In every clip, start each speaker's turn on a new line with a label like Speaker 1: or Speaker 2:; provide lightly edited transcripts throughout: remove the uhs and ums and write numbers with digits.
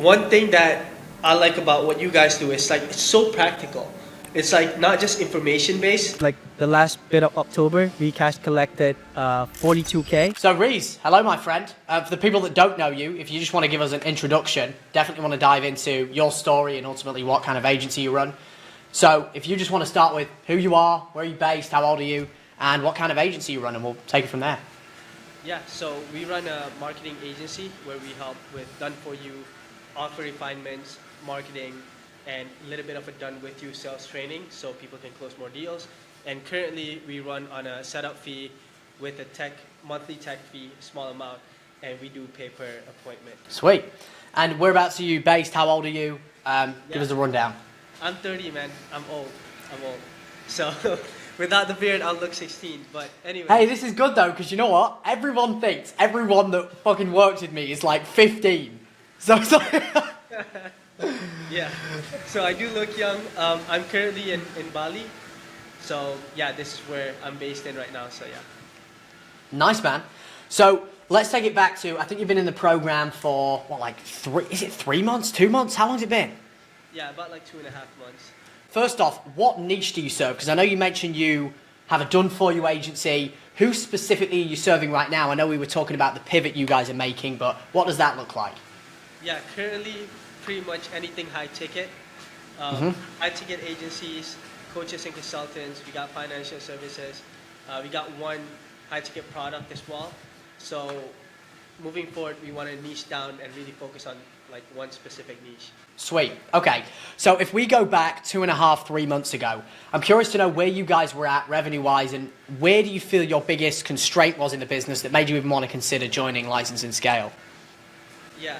Speaker 1: one thing that I like about what you guys do is like it's so practical. It's like not just information based.
Speaker 2: Like the last bit of October, we cash collected 42K.
Speaker 3: So Reez, hello my friend. For the people that don't know you, if you just want to give us an introduction, definitely want to dive into your story and ultimately what kind of agency you run. So if you just want to start with who you are, where are you based, how old are you, and what kind of agency you run, and we'll take it from there.
Speaker 1: Yeah, so we run a marketing agency where we help with done-for-you, offer refinements, marketing, and a little bit of a done-with-you sales training so people can close more deals. And currently we run on a setup fee with a monthly tech fee, small amount, and we do pay per appointment.
Speaker 3: Sweet. And whereabouts are you based? How old are you? Give us a rundown.
Speaker 1: I'm 30, man. I'm old. So without the beard, I'll look 16. But anyway.
Speaker 3: Hey, this is good though, because you know what? Everyone thinks everyone that fucking works with me is like 15. So it's like...
Speaker 1: Yeah. So I do look young. I'm currently in Bali. So yeah, this is where I'm based in right now. So yeah.
Speaker 3: Nice, man. So let's take it back to, I think you've been in the program for, what, like 3 months, 2 months? How long's it been?
Speaker 1: Yeah, about like 2.5 months.
Speaker 3: First off, what niche do you serve? Because I know you mentioned you have a done-for-you agency. Who specifically are you serving right now? I know we were talking about the pivot you guys are making, but what does that look like?
Speaker 1: Yeah, currently pretty much anything high ticket. High ticket agencies, coaches and consultants. We got financial services. We got one high ticket product as well. So moving forward, we want to niche down and really focus on like one specific niche.
Speaker 3: Sweet. Okay. So if we go back 2.5, 3 months ago, I'm curious to know where you guys were at revenue-wise, and where do you feel your biggest constraint was in the business that made you even want to consider joining License and Scale?
Speaker 1: Yeah,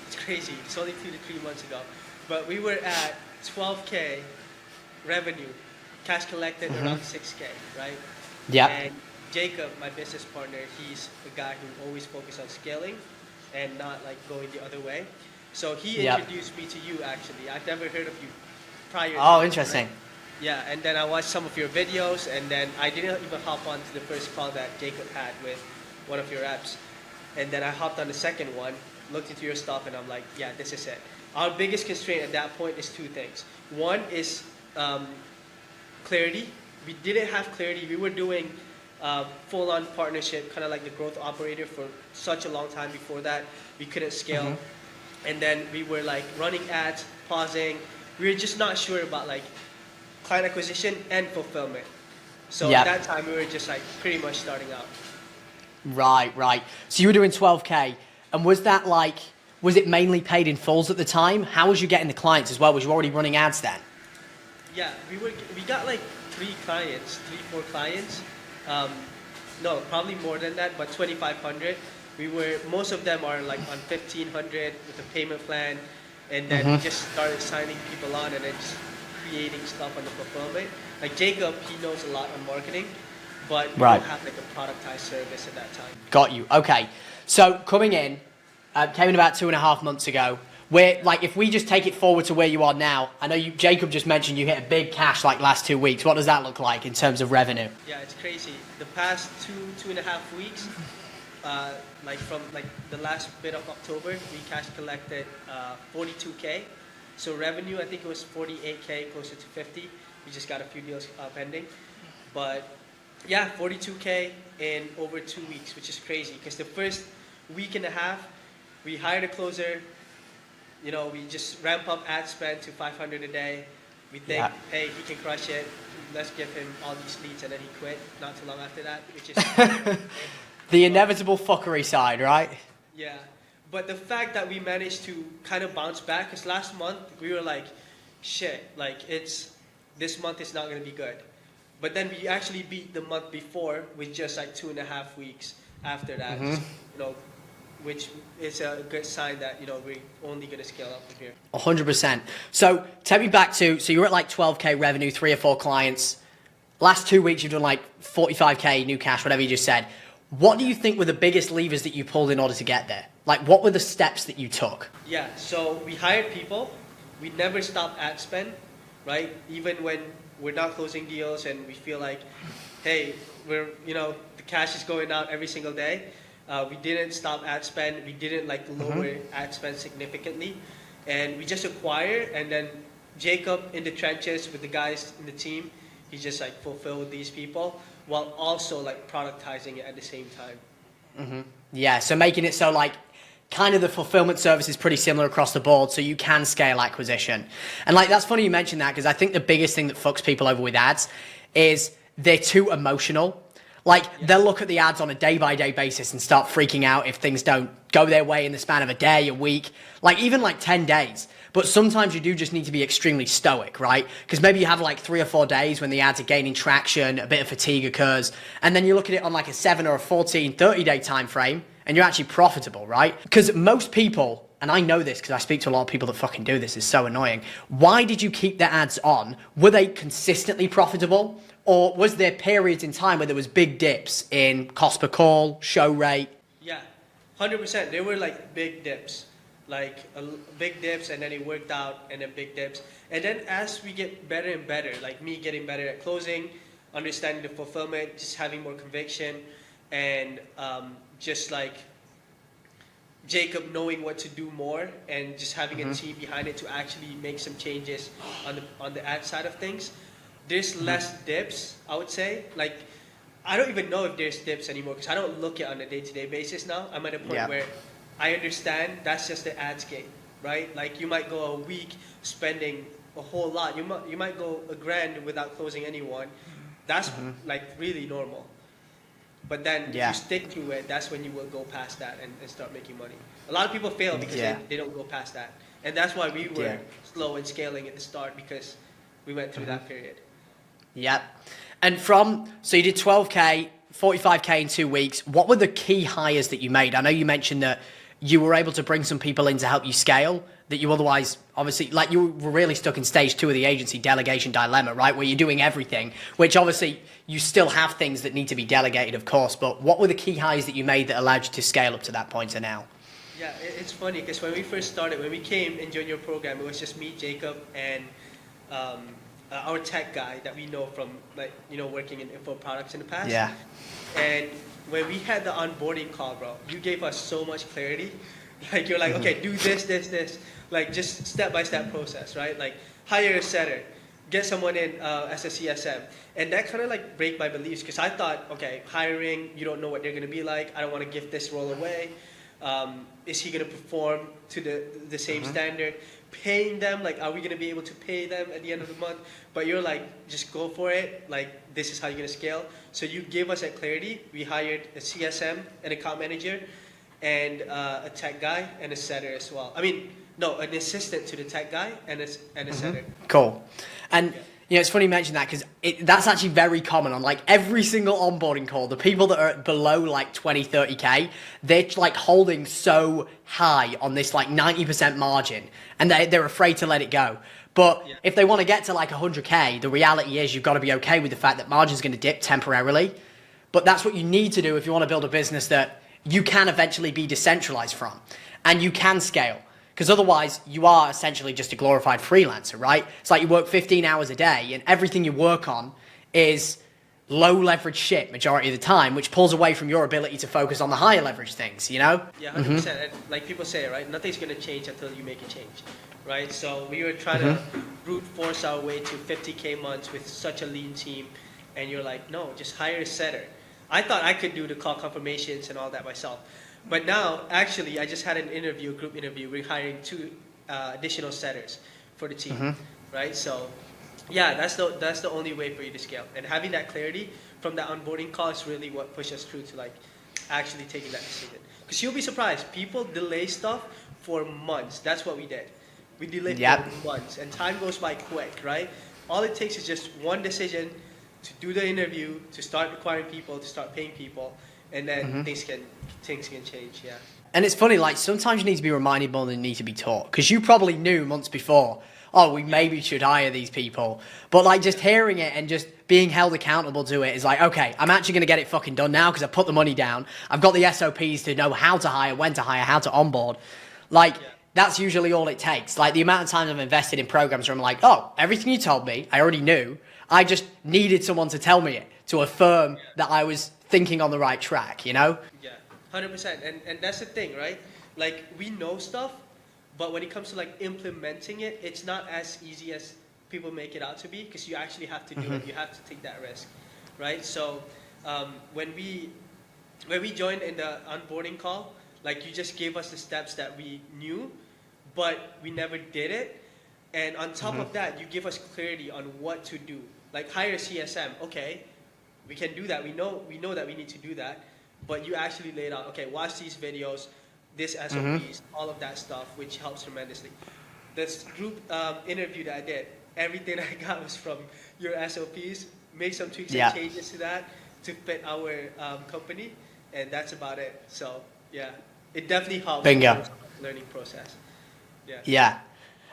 Speaker 1: it's crazy. It's only 2 to 3 months ago. But we were at 12K revenue, cash collected around 6K, right?
Speaker 3: Yeah.
Speaker 1: And Jacob, my business partner, he's the guy who always focused on scaling and not like going the other way. So he introduced me to you actually. I've never heard of you prior to
Speaker 3: Oh,
Speaker 1: that,
Speaker 3: interesting.
Speaker 1: right? Yeah, and then I watched some of your videos, and then I didn't even hop on to the first call that Jacob had with one of your reps. And then I hopped on the second one, looked into your stuff, and I'm like, yeah, this is it. Our biggest constraint at that point is 2 things. One is clarity. We didn't have clarity. We were doing full-on partnership, kind of like the growth operator for such a long time before that. We couldn't scale. And then we were like running ads, pausing. We were just not sure about like client acquisition and fulfillment. So at that time we were just like pretty much starting out.
Speaker 3: Right. So you were doing 12K, and was it mainly paid in fulls at the time? How was you getting the clients as well? Was you already running ads then?
Speaker 1: Yeah, we got like 4 clients. No, probably more than that, but 2,500. Most of them are like on 1,500 with a payment plan, and then we just started signing people on and then just creating stuff on the fulfillment. Like Jacob, he knows a lot on marketing, but we don't have like a productized service at that time.
Speaker 3: Got you. Okay. So coming in, came in about 2.5 months ago. Where, like, if we just take it forward to where you are now, I know Jacob just mentioned you hit a big cash like last 2 weeks. What does that look like in terms of revenue?
Speaker 1: Yeah, it's crazy. The past 2.5 weeks, like from like the last bit of October, we cash collected 42K. So revenue, I think it was 48K, closer to 50. We just got a few deals pending. But yeah, 42K in over 2 weeks, which is crazy. Because the first week and a half, we hired a closer. You know, we just ramp up ad spend to 500 a day. We think, hey, he can crush it. Let's give him all these leads, and then he quit not too long after that, which is
Speaker 3: the inevitable fuckery side, right?
Speaker 1: Yeah, but the fact that we managed to kind of bounce back, because last month we were like, shit, like this month is not going to be good. But then we actually beat the month before with just like 2.5 weeks after that, you know, which is a good sign that, you know, we're only going to scale up from here.
Speaker 3: 100%. So take me back to, so you're at like 12K revenue, 3 or 4 clients. Last 2 weeks you've done like 45K new cash, whatever you just said. What do you think were the biggest levers that you pulled in order to get there? Like, what were the steps that you took?
Speaker 1: Yeah, so we hired people. We never stopped ad spend, right? Even when we're not closing deals and we feel like, hey, the cash is going out every single day. We didn't stop ad spend. We didn't like lower ad spend significantly, and we just acquire. And then Jacob in the trenches with the guys in the team, he just like fulfilled these people while also like productizing it at the same time.
Speaker 3: Yeah, so making it so like kind of the fulfillment service is pretty similar across the board, so you can scale acquisition. And like that's funny you mentioned that, because I think the biggest thing that fucks people over with ads is they're too emotional. Like they'll look at the ads on a day-by-day basis and start freaking out if things don't go their way in the span of a day, a week, like even like 10 days. But sometimes you do just need to be extremely stoic, right? Because maybe you have like 3 or 4 days when the ads are gaining traction, a bit of fatigue occurs, and then you look at it on like a 7 or a 14, 30-day time frame, and you're actually profitable, right? Because most people, and I know this because I speak to a lot of people that fucking do this, it's so annoying. Why did you keep the ads on? Were they consistently profitable? Or was there periods in time where there was big dips in cost per call, show rate?
Speaker 1: Yeah, 100%. There were like big dips, big dips, and then it worked out, and then big dips. And then as we get better and better, like me getting better at closing, understanding the fulfillment, just having more conviction, and just like Jacob knowing what to do more, and just having a team behind it to actually make some changes on the ad side of things. There's less dips, I would say. Like, I don't even know if there's dips anymore because I don't look at it on a day-to-day basis now. I'm at a point where I understand that's just the ads game, right? Like, you might go a week spending a whole lot. You might go $1,000 without closing anyone. That's like really normal. But then if you stick to it, that's when you will go past that and start making money. A lot of people fail because they don't go past that. And that's why we were slow in scaling at the start, because we went through that period.
Speaker 3: Yep. And so you did 12K, 45K in 2 weeks. What were the key hires that you made? I know you mentioned that you were able to bring some people in to help you scale, that you otherwise, obviously, like you were really stuck in stage 2 of the agency delegation dilemma, right? Where you're doing everything, which obviously you still have things that need to be delegated, of course. But what were the key hires that you made that allowed you to scale up to that point to now?
Speaker 1: Yeah, it's funny because when we first started, when we came and joined your program, it was just me, Jacob, and our tech guy that we know from working in info products in the past.
Speaker 3: Yeah.
Speaker 1: And when we had the onboarding call, bro, you gave us so much clarity. Like you're like, okay, do this, like just step-by-step process, right? Like hire a setter, get someone in as a CSM. And that kind of like break my beliefs, because I thought, okay, hiring, you don't know what they're going to be like. I don't want to give this role away. Is he going to perform to the same standard? Paying them, like, are we going to be able to pay them at the end of the month? But you're like, just go for it. Like, this is how you're going to scale. So you gave us that clarity. We hired a CSM, an account manager, and a tech guy, and a setter as well. I mean, no, an assistant to the tech guy and a setter.
Speaker 3: Cool. And it's funny you mention that, because that's actually very common on like every single onboarding call. The people that are below like 20, 30K, they're like holding so high on this like 90% margin, and they're afraid to let it go. But if they want to get to like 100K, the reality is you've got to be okay with the fact that margin's going to dip temporarily. But that's what you need to do if you want to build a business that you can eventually be decentralized from, and you can scale. Because otherwise, you are essentially just a glorified freelancer, right? It's like you work 15 hours a day, and everything you work on is low leverage shit majority of the time, which pulls away from your ability to focus on the higher leverage things, you know?
Speaker 1: Yeah, 100%. And like people say, right? Nothing's going to change until you make a change, right? So we were trying to brute force our way to 50K months with such a lean team, and you're like, no, just hire a setter. I thought I could do the call confirmations and all that myself. But now, actually, I just had an interview, a group interview. We're hiring 2 additional setters for the team, right? So, yeah, that's the only way for you to scale. And having that clarity from that onboarding call is really what pushed us through to like actually taking that decision. Because you'll be surprised, people delay stuff for months. That's what we did. We delayed for months, and time goes by quick, right? All it takes is just one decision to do the interview, to start acquiring people, to start paying people. And then things can change, yeah.
Speaker 3: And it's funny, like sometimes you need to be reminded more than you need to be taught. Because you probably knew months before, oh, we maybe should hire these people. But like just hearing it and just being held accountable to it is like, okay, I'm actually going to get it fucking done now because I put the money down. I've got the SOPs to know how to hire, when to hire, how to onboard. Like, that's usually all it takes. Like the amount of times I've invested in programs where I'm like, oh, everything you told me, I already knew. I just needed someone to tell me it, to affirm that I was thinking on the right track, you know?
Speaker 1: Yeah, 100%. And that's the thing, right? Like, we know stuff, but when it comes to like implementing it, it's not as easy as people make it out to be, because you actually have to do it. You have to take that risk, right? So when we joined in the onboarding call, like, you just gave us the steps that we knew, but we never did it. And on top of that, you give us clarity on what to do. Like, hire a CSM. Okay, we can do that. We know that we need to do that. But you actually laid out, okay, watch these videos, this SOPs, all of that stuff, which helps tremendously. This group interview that I did, everything I got was from your SOPs. Make some tweaks and changes to that to fit our company, and that's about it. So yeah, it definitely helps.
Speaker 3: Bingo.
Speaker 1: The learning process. Yeah.
Speaker 3: Yeah.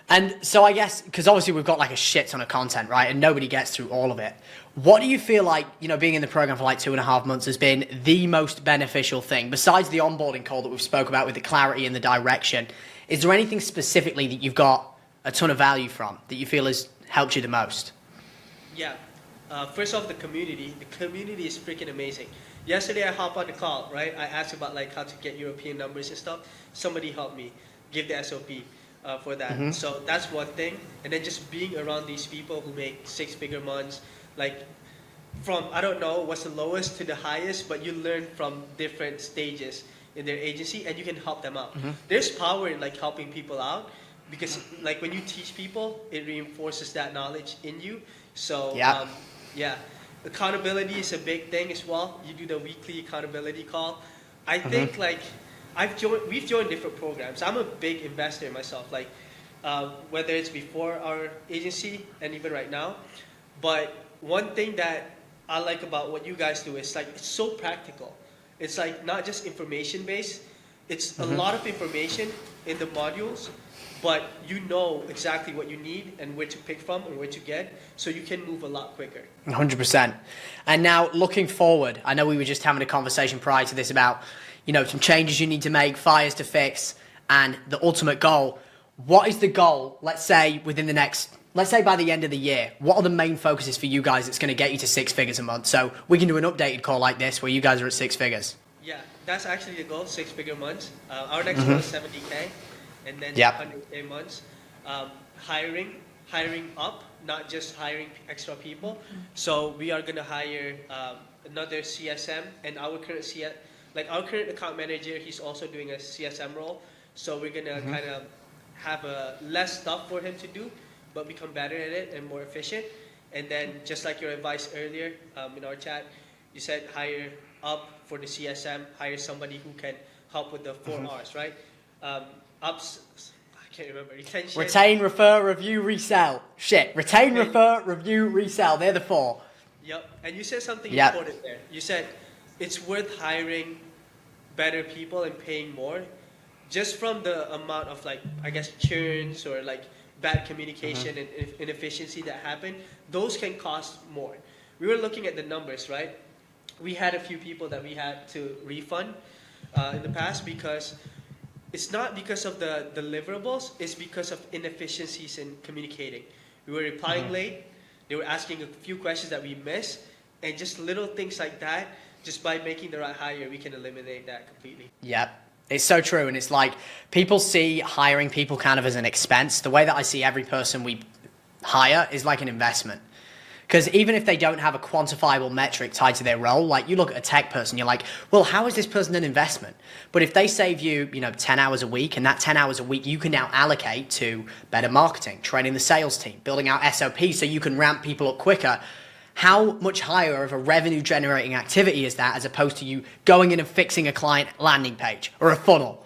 Speaker 3: And so I guess, because obviously we've got like a shit ton of content, right? And nobody gets through all of it. What do you feel like, you know, being in the program for like 2.5 months has been the most beneficial thing, besides the onboarding call that we've spoke about with the clarity and the direction? Is there anything specifically that you've got a ton of value from that you feel has helped you the most?
Speaker 1: Yeah. First off, the community. The community is freaking amazing. Yesterday I hopped on the call, right? I asked about like how to get European numbers and stuff. Somebody helped me give the SOP. For that. So that's one thing. And then just being around these people who make 6-figure months, like from, I don't know what's the lowest to the highest, but you learn from different stages in their agency and you can help them out. There's power in like helping people out, because like when you teach people, it reinforces that knowledge in you. So yeah, accountability is a big thing as well. You do the weekly accountability call. I think like we've joined different programs. I'm a big investor myself, like whether it's before our agency and even right now. But one thing that I like about what you guys do is like it's so practical. It's like not just information based. It's a lot of information in the modules, but you know exactly what you need and where to pick from and where to get, so you can move a lot quicker.
Speaker 3: 100%. And now looking forward, I know we were just having a conversation prior to this about, you know, some changes you need to make, fires to fix, and the ultimate goal. What is the goal, let's say, within the next, let's say by the end of the year? What are the main focuses for you guys that's going to get you to 6 figures a month? So we can do an updated call like this where you guys are at 6 figures.
Speaker 1: Yeah, that's actually the goal, 6-figure months. Our next goal is 70K, and then 100K months. Hiring up, not just hiring extra people. So we are going to hire another CSM, and our current account manager, he's also doing a CSM role. So we're going to kind of have less stuff for him to do, but become better at it and more efficient. And then just like your advice earlier in our chat, you said hire up for the CSM, hire somebody who can help with the 4 R's, right? Ups, I can't remember, retention.
Speaker 3: Retain, refer, review, resell. Retain, refer, review, resell. They're the 4.
Speaker 1: Yep, and you said something important there. You said it's worth hiring better people and paying more, just from the amount of like, I guess, churns or like bad communication and inefficiency that happen. Those can cost more. We were looking at the numbers, right? We had a few people that we had to refund in the past, because it's not because of the deliverables, it's because of inefficiencies in communicating. We were replying late, they were asking a few questions that we missed, and just little things like that. Just by making the right hire, we can eliminate that completely.
Speaker 3: Yep. It's so true. And it's like people see hiring people kind of as an expense. The way that I see every person we hire is like an investment. Because even if they don't have a quantifiable metric tied to their role, like you look at a tech person, you're like, well, how is this person an investment? But if they save you, 10 hours a week, and that 10 hours a week you can now allocate to better marketing, training the sales team, building out SOPs so you can ramp people up quicker, how much higher of a revenue generating activity is that, as opposed to you going in and fixing a client landing page or a funnel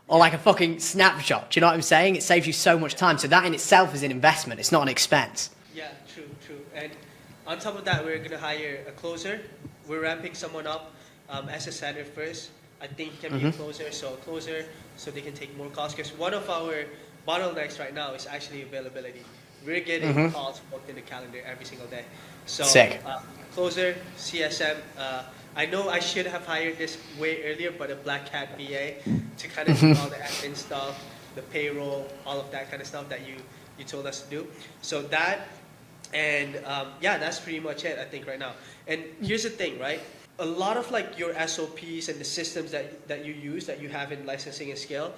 Speaker 3: or like a fucking snapshot? Do you know what I'm saying? It saves you so much time. So that in itself is an investment. It's not an expense.
Speaker 1: Yeah, true. And on top of that, we're going to hire a closer. We're ramping someone up as a setter first. I think he can be a closer, so they can take more calls. Because one of our bottlenecks right now is actually availability. We're getting calls booked in the calendar every single day. So,
Speaker 3: sick.
Speaker 1: Closer, CSM. I know I should have hired this way earlier, but a Black Hat VA to kind of do all the admin stuff, the payroll, all of that kind of stuff that you told us to do. So that, and that's pretty much it, I think, right now. And here's the thing, right? a lot of like your SOPs and the systems that you use, that you have in licensing and scale,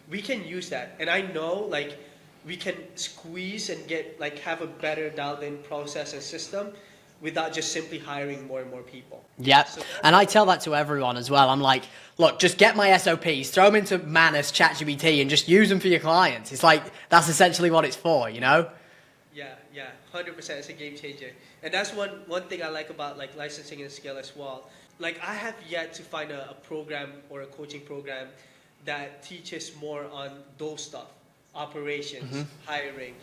Speaker 1: we can use that. And I know like we can squeeze and get like have a better dialed in process and system without just simply hiring more and more people.
Speaker 3: Yeah,
Speaker 1: So
Speaker 3: and I tell that to everyone as well. I'm like, look, just get my SOPs, throw them into Manus, ChatGPT, and just use them for your clients. It's like, that's essentially what it's for, you know?
Speaker 1: Yeah, 100%. It's a game changer. And that's one thing I like about like licensing and scale as well. Like I have yet to find a program or a coaching program that teaches more on those stuff. Operations, hiring,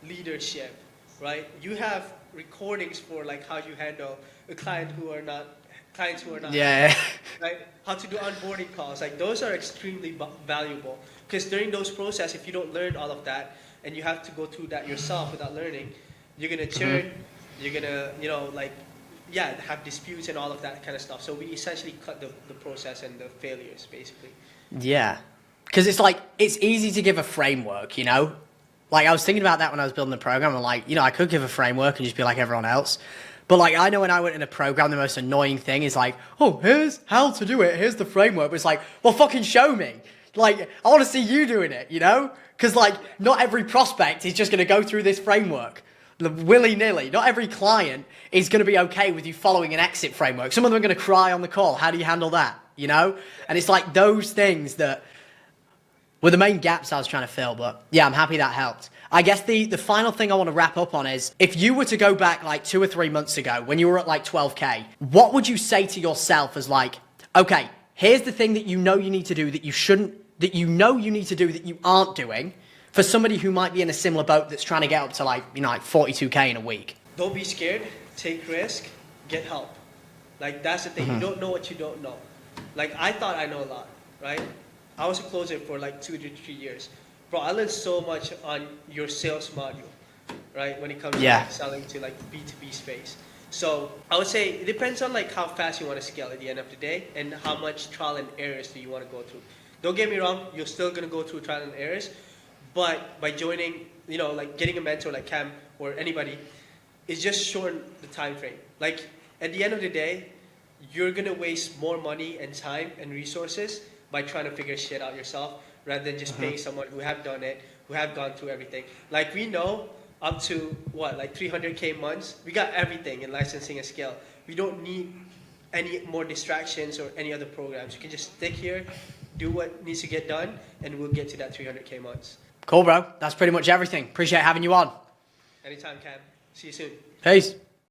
Speaker 1: leadership, right? You have recordings for like how you handle a clients who are not
Speaker 3: Yeah.
Speaker 1: right? How to do onboarding calls. Like those are extremely valuable, because during those process, if you don't learn all of that and you have to go through that yourself without learning, you're gonna churn, you're gonna have disputes and all of that kind of stuff. So we essentially cut the process and the failures basically.
Speaker 3: Yeah. Because it's like, it's easy to give a framework, you know? Like, I was thinking about that when I was building the program. I'm like, I could give a framework and just be like everyone else. But, like, I know when I went in a program, the most annoying thing is like, oh, here's how to do it. Here's the framework. But it's like, well, fucking show me. Like, I want to see you doing it, you know? Because, like, not every prospect is just going to go through this framework willy-nilly. Not every client is going to be okay with you following an exit framework. Some of them are going to cry on the call. How do you handle that, you know? And it's like those things that were the main gaps I was trying to fill. But yeah, I'm happy that helped. I guess the final thing I want to wrap up on is, if you were to go back like 2 or 3 months ago when you were at like 12K, what would you say to yourself as like, okay, here's the thing that you know you need to do that you shouldn't, that you know you need to do that you aren't doing, for somebody who might be in a similar boat that's trying to get up to like 42K in a week?
Speaker 1: Don't be scared, take risk, get help. Like that's the thing, you don't know what you don't know. Like I thought I know a lot, right? I was a closer for like 2 to 3 years. Bro, I learned so much on your sales module, right? When it comes to like selling to like B2B space. So I would say it depends on like how fast you want to scale at the end of the day and how much trial and errors do you want to go through. Don't get me wrong, you're still going to go through trial and errors, but by joining, like getting a mentor like Cam or anybody, it's just shorten the time frame. Like at the end of the day, you're going to waste more money and time and resources by trying to figure shit out yourself, rather than just paying someone who have done it, who have gone through everything. Like we know up to like 300K months, we got everything in licensing and scale. We don't need any more distractions or any other programs. You can just stick here, do what needs to get done, and we'll get to that 300K months.
Speaker 3: Cool, bro. That's pretty much everything. Appreciate having you on.
Speaker 1: Anytime, Cam. See you soon.
Speaker 3: Peace.